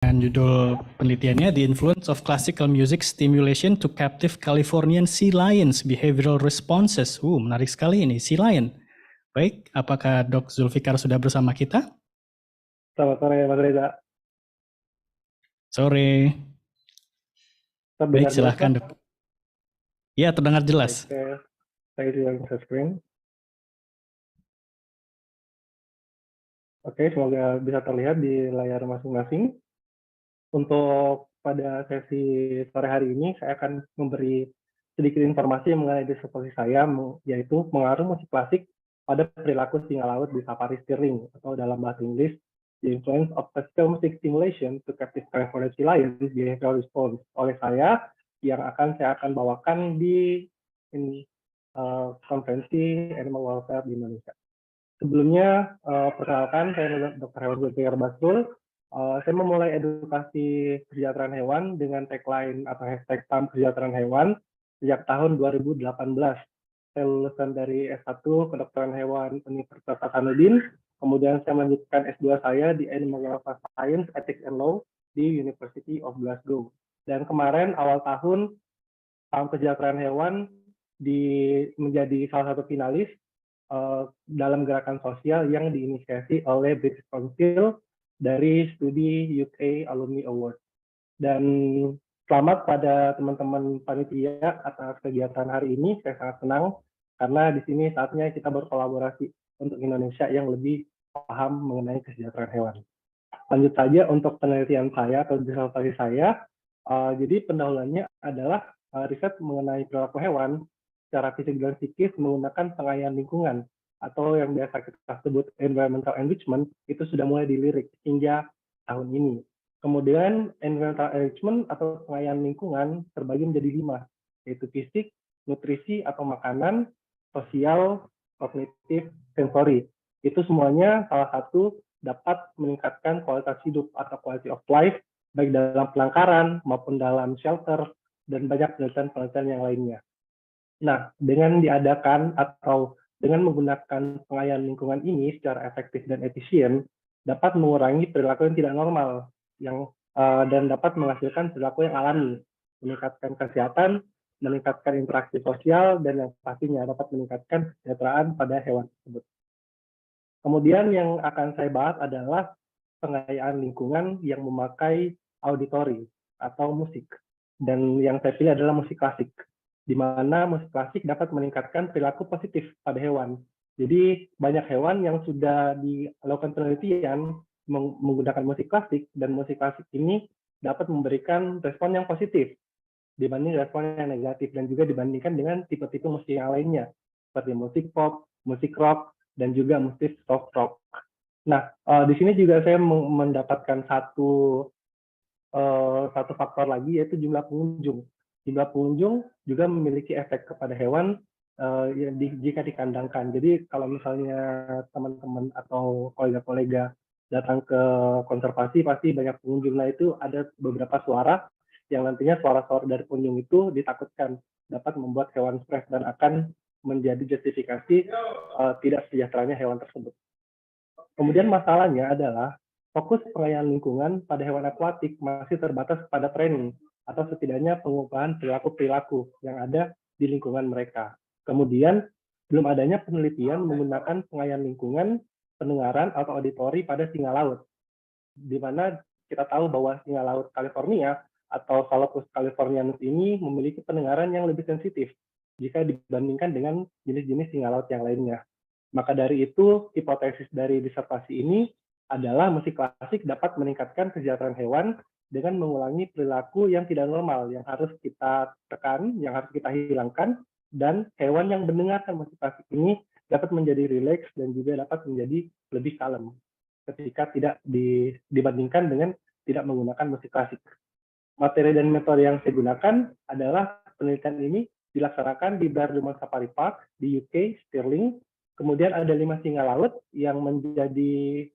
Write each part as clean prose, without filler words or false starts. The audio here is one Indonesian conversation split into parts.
Dan judul penelitiannya The Influence of Classical Music Stimulation to Captive Californian Sea Lions Behavioral Responses. Menarik sekali ini, Sea Lion. Baik, apakah Dok Zulfikar sudah bersama kita? Selamat sore, Mas Reza. Sore. Baik, Terdengar jelas, silahkan Mas? Dok. Ya, terdengar jelas. Oke, saya juga bisa screen. Oke, semoga bisa terlihat di layar masing-masing. Untuk pada sesi sore hari ini, saya akan memberi sedikit informasi mengenai disertasi saya, yaitu pengaruh musik klasik pada perilaku singa laut di safari Stirling, atau dalam bahasa Inggris, The Influence of Classical Music Stimulation to Captive Californian Sea Lions Behavioral Response, oleh saya, yang saya akan bawakan di konferensi Animal Welfare di Indonesia. Sebelumnya, perkenalkan, saya Dr. Hewan Zulfikar Basrul. Saya memulai edukasi kesejahteraan hewan dengan tagline atau hashtag Paham Kesejahteraan Hewan sejak tahun 2018. Saya lulusan dari S1 Kedokteran Hewan Universitas Hasanuddin, kemudian saya melanjutkan S2 saya di Animal Welfare Science, Ethics and Law di University of Glasgow. Dan kemarin awal tahun, Paham Kesejahteraan Hewan menjadi salah satu finalis dalam gerakan sosial yang diinisiasi oleh British Council dari studi UK Alumni Award. Dan selamat pada teman-teman panitia atas kegiatan hari ini. Saya sangat senang karena di sini saatnya kita berkolaborasi untuk Indonesia yang lebih paham mengenai kesejahteraan hewan. Lanjut saja untuk penelitian saya atau disertasi saya. Jadi pendahuluannya adalah riset mengenai perilaku hewan secara fisik dan psikis menggunakan pengayaan lingkungan atau yang biasa kita sebut environmental enrichment, itu sudah mulai dilirik hingga tahun ini. Kemudian environmental enrichment atau pengayaan lingkungan terbagi menjadi 5, yaitu fisik, nutrisi atau makanan, sosial, kognitif, sensori. Itu semuanya salah satu dapat meningkatkan kualitas hidup atau quality of life, baik dalam penangkaran maupun dalam shelter, dan banyak penelitian-penelitian yang lainnya. Nah, dengan diadakan atau dengan menggunakan pengayaan lingkungan ini secara efektif dan efisien, dapat mengurangi perilaku yang tidak normal dan dapat menghasilkan perilaku yang alami, meningkatkan kesehatan, meningkatkan interaksi sosial, dan yang pastinya dapat meningkatkan kesejahteraan pada hewan tersebut. Kemudian yang akan saya bahas adalah pengayaan lingkungan yang memakai auditory atau musik. Dan yang saya pilih adalah musik klasik, di mana musik klasik dapat meningkatkan perilaku positif pada hewan. Jadi banyak hewan yang sudah dilakukan penelitian menggunakan musik klasik, dan musik klasik ini dapat memberikan respon yang positif dibanding respon yang negatif, dan juga dibandingkan dengan tipe-tipe musik yang lainnya, seperti musik pop, musik rock, dan juga musik soft rock. Nah, di sini juga saya mendapatkan satu faktor lagi, yaitu jumlah pengunjung. Jumlah pengunjung juga memiliki efek kepada hewan jika dikandangkan. Jadi kalau misalnya teman-teman atau kolega-kolega datang ke konservasi, pasti banyak pengunjung. Nah, itu ada beberapa suara yang nantinya suara-suara dari pengunjung itu ditakutkan dapat membuat hewan stres dan akan menjadi justifikasi tidak sejahteranya hewan tersebut. Kemudian masalahnya adalah fokus pengayaan lingkungan pada hewan akuatik masih terbatas pada training atau setidaknya pengubahan perilaku-perilaku yang ada di lingkungan mereka. Kemudian belum adanya penelitian menggunakan pengayaan lingkungan, pendengaran atau auditori pada singa laut, di mana kita tahu bahwa singa laut California atau Salopus californianus ini memiliki pendengaran yang lebih sensitif jika dibandingkan dengan jenis-jenis singa laut yang lainnya. Maka dari itu, hipotesis dari disertasi ini adalah musik klasik dapat meningkatkan kesejahteraan hewan dengan mengulangi perilaku yang tidak normal, yang harus kita tekan, yang harus kita hilangkan, dan hewan yang mendengarkan musik klasik ini dapat menjadi rileks dan juga dapat menjadi lebih kalem ketika tidak dibandingkan dengan tidak menggunakan musik klasik. Materi dan metode yang saya gunakan adalah penelitian ini dilaksanakan di Bardemont Safari Park di UK, Stirling. Kemudian ada 5 singa laut yang menjadi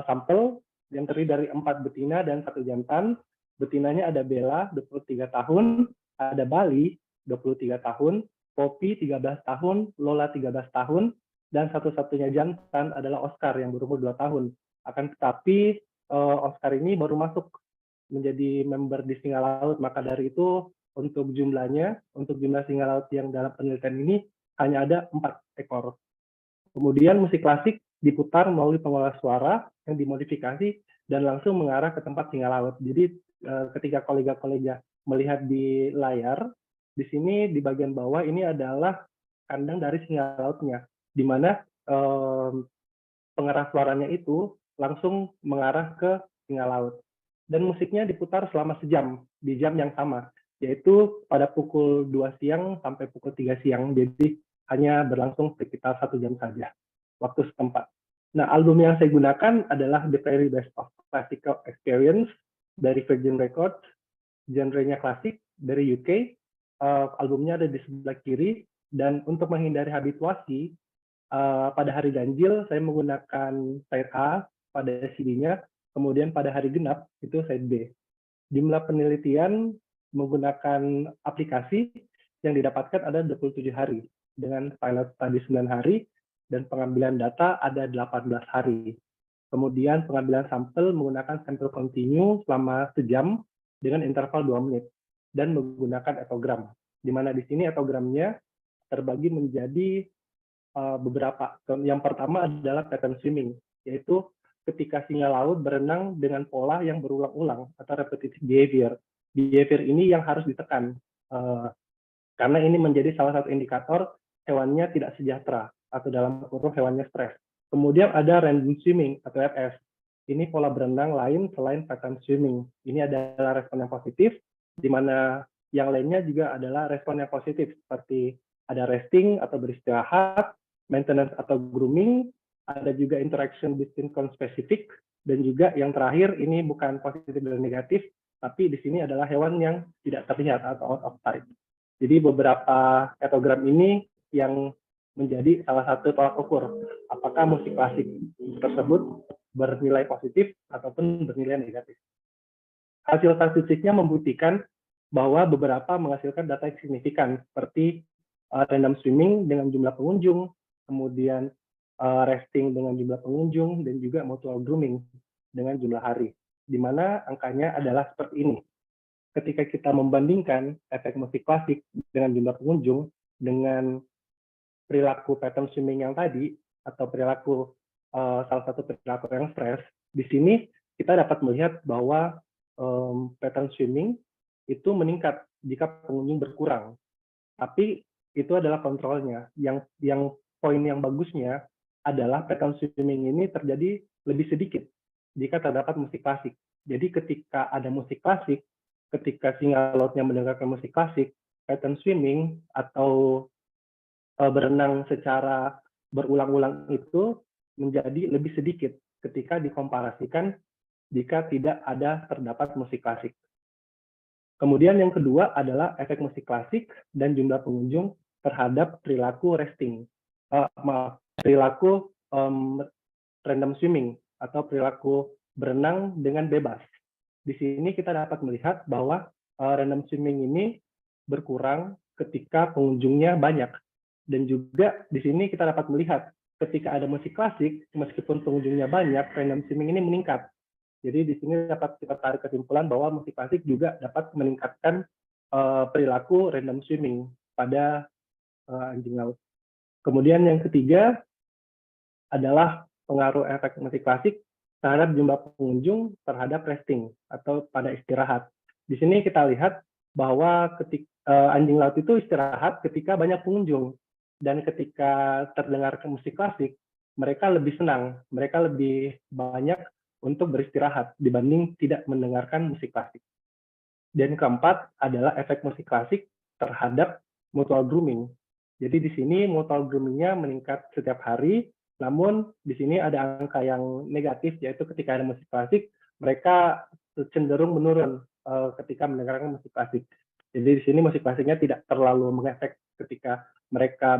sampel yang terdiri dari 4 betina dan 1 jantan. Betinanya ada Bella, 23 tahun, ada Bali, 23 tahun, Poppy, 13 tahun, Lola, 13 tahun, dan satu-satunya jantan adalah Oscar yang berumur 2 tahun. Akan tetapi Oscar ini baru masuk menjadi member di singa laut. Maka dari itu untuk jumlah singa laut yang dalam penelitian ini hanya ada 4 ekor. Kemudian musik klasik diputar melalui pengolah suara yang dimodifikasi dan langsung mengarah ke tempat singa laut. Jadi ketika kolega-kolega melihat di layar, di sini di bagian bawah ini adalah kandang dari singa lautnya, di mana pengeras suaranya itu langsung mengarah ke singa laut. Dan musiknya diputar selama sejam, di jam yang sama, yaitu pada pukul 2 siang sampai pukul 3 siang, jadi hanya berlangsung sekitar 1 jam saja, waktu setempat. Nah, album yang saya gunakan adalah The Very Best of Classical Experience dari Virgin Records, genrenya klasik dari UK. Albumnya ada di sebelah kiri, dan untuk menghindari habituasi, pada hari ganjil saya menggunakan side A pada CD-nya, kemudian pada hari genap itu side B. Jumlah penelitian menggunakan aplikasi yang didapatkan ada 27 hari, dengan pilot study 9 hari, dan pengambilan data ada 18 hari. Kemudian pengambilan sampel menggunakan sampel continue selama sejam dengan interval 2 menit, dan menggunakan etogram, di mana di sini etogramnya terbagi menjadi beberapa. Yang pertama adalah pattern swimming, yaitu ketika singa laut berenang dengan pola yang berulang-ulang atau repetitive behavior. Behavior ini yang harus ditekan, karena ini menjadi salah satu indikator hewannya tidak sejahtera atau dalam kurung hewannya stres. Kemudian ada random swimming atau RS. Ini pola berenang lain selain pattern swimming. Ini adalah respon yang positif, di mana yang lainnya juga adalah respon yang positif, seperti ada resting atau beristirahat, maintenance atau grooming, ada juga interaction between conspecific, dan juga yang terakhir ini bukan positif dan negatif, tapi di sini adalah hewan yang tidak terlihat atau out of sight. Jadi beberapa etogram ini yang menjadi salah satu tolak ukur apakah musik klasik tersebut bernilai positif ataupun bernilai negatif. Hasil statistiknya membuktikan bahwa beberapa menghasilkan data yang signifikan, seperti random swimming dengan jumlah pengunjung, kemudian resting dengan jumlah pengunjung, dan juga mutual grooming dengan jumlah hari, di mana angkanya adalah seperti ini. Ketika kita membandingkan efek musik klasik dengan jumlah pengunjung dengan perilaku pattern swimming yang tadi, atau perilaku salah satu perilaku yang stres, di sini kita dapat melihat bahwa pattern swimming itu meningkat jika pengunjung berkurang. Tapi itu adalah kontrolnya. Yang poin yang bagusnya adalah pattern swimming ini terjadi lebih sedikit jika terdapat musik klasik. Jadi ketika ada musik klasik, ketika singa lautnya mendengarkan musik klasik, pattern swimming atau berenang secara berulang-ulang itu menjadi lebih sedikit ketika dikomparasikan jika tidak ada terdapat musik klasik. Kemudian yang kedua adalah efek musik klasik dan jumlah pengunjung terhadap perilaku resting, perilaku random swimming atau perilaku berenang dengan bebas. Di sini kita dapat melihat bahwa random swimming ini berkurang ketika pengunjungnya banyak. Dan juga di sini kita dapat melihat ketika ada musik klasik, meskipun pengunjungnya banyak, random swimming ini meningkat. Jadi di sini dapat kita tarik kesimpulan bahwa musik klasik juga dapat meningkatkan perilaku random swimming pada anjing laut. Kemudian yang ketiga adalah pengaruh efek musik klasik terhadap jumlah pengunjung terhadap resting atau pada istirahat. Di sini kita lihat bahwa ketika anjing laut itu istirahat ketika banyak pengunjung, dan ketika terdengar musik klasik, mereka lebih senang, mereka lebih banyak untuk beristirahat dibanding tidak mendengarkan musik klasik. Dan keempat adalah efek musik klasik terhadap mutual grooming. Jadi di sini mutual groomingnya meningkat setiap hari, namun di sini ada angka yang negatif, yaitu ketika ada musik klasik, mereka cenderung menurun ketika mendengarkan musik klasik. Jadi di sini musik klasiknya tidak terlalu mengefek ketika mereka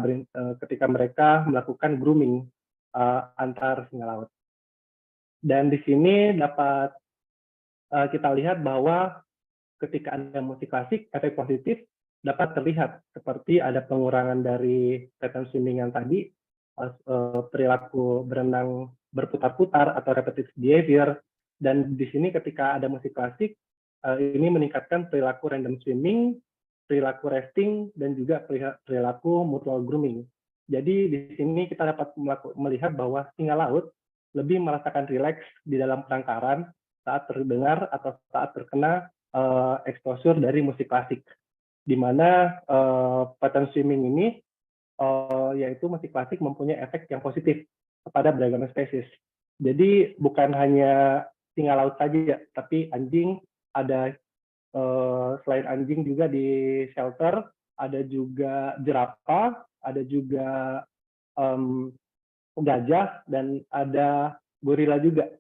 melakukan grooming antar singa laut. Dan di sini dapat kita lihat bahwa ketika ada musik klasik, efek positif dapat terlihat, seperti ada pengurangan dari pattern swimming yang tadi, perilaku berenang berputar-putar atau repetitive behavior, dan di sini ketika ada musik klasik, Ini meningkatkan perilaku random swimming, perilaku resting, dan juga perilaku mutual grooming. Jadi di sini kita dapat melihat bahwa singa laut lebih merasakan rileks di dalam penangkaran saat terdengar atau saat terkena exposure dari musik klasik. Di mana pattern swimming ini yaitu musik klasik mempunyai efek yang positif kepada beragam spesies. Jadi bukan hanya singa laut saja, tapi anjing, ada selain anjing juga di shelter, ada juga jerapah, ada juga gajah, dan ada gorila juga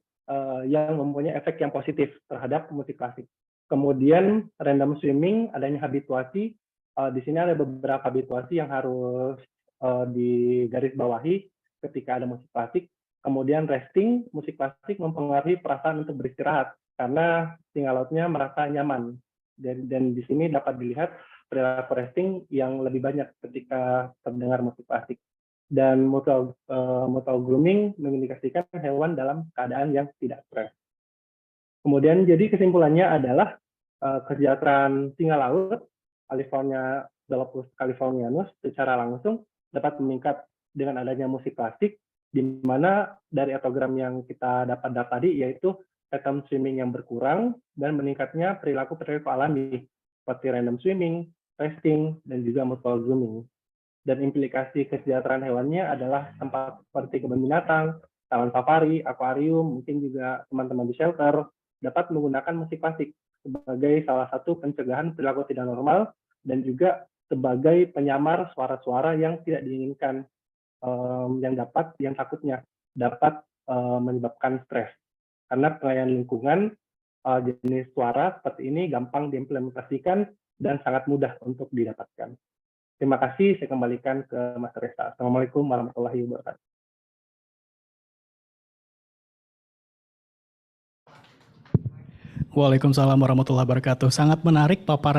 yang mempunyai efek yang positif terhadap musik klasik. Kemudian random swimming, adanya habituasi. Di sini ada beberapa habituasi yang harus digarisbawahi ketika ada musik klasik. Kemudian resting, musik klasik mempengaruhi perasaan untuk beristirahat karena singa lautnya merasa nyaman. Dan di sini dapat dilihat perilaku resting yang lebih banyak ketika terdengar musik klasik. Dan mutual grooming mengindikasikan hewan dalam keadaan yang tidak stres. Kemudian jadi kesimpulannya adalah kesejahteraan singa laut Galapagos californianus secara langsung dapat meningkat dengan adanya musik klasik, di mana dari etogram yang kita dapat tadi yaitu pattern swimming yang berkurang dan meningkatnya perilaku alami seperti random swimming, resting, dan juga mutual grooming. Dan implikasi kesejahteraan hewannya adalah tempat seperti kebun binatang, taman safari, akuarium, mungkin juga teman-teman di shelter dapat menggunakan musik klasik sebagai salah satu pencegahan perilaku tidak normal dan juga sebagai penyamar suara-suara yang tidak diinginkan yang takutnya dapat menyebabkan stres. Karena pengayaan lingkungan jenis suara seperti ini gampang diimplementasikan dan sangat mudah untuk didapatkan. Terima kasih, saya kembalikan ke Mas Reza. Assalamualaikum warahmatullahi wabarakatuh. Waalaikumsalam warahmatullahi wabarakatuh. Sangat menarik paparan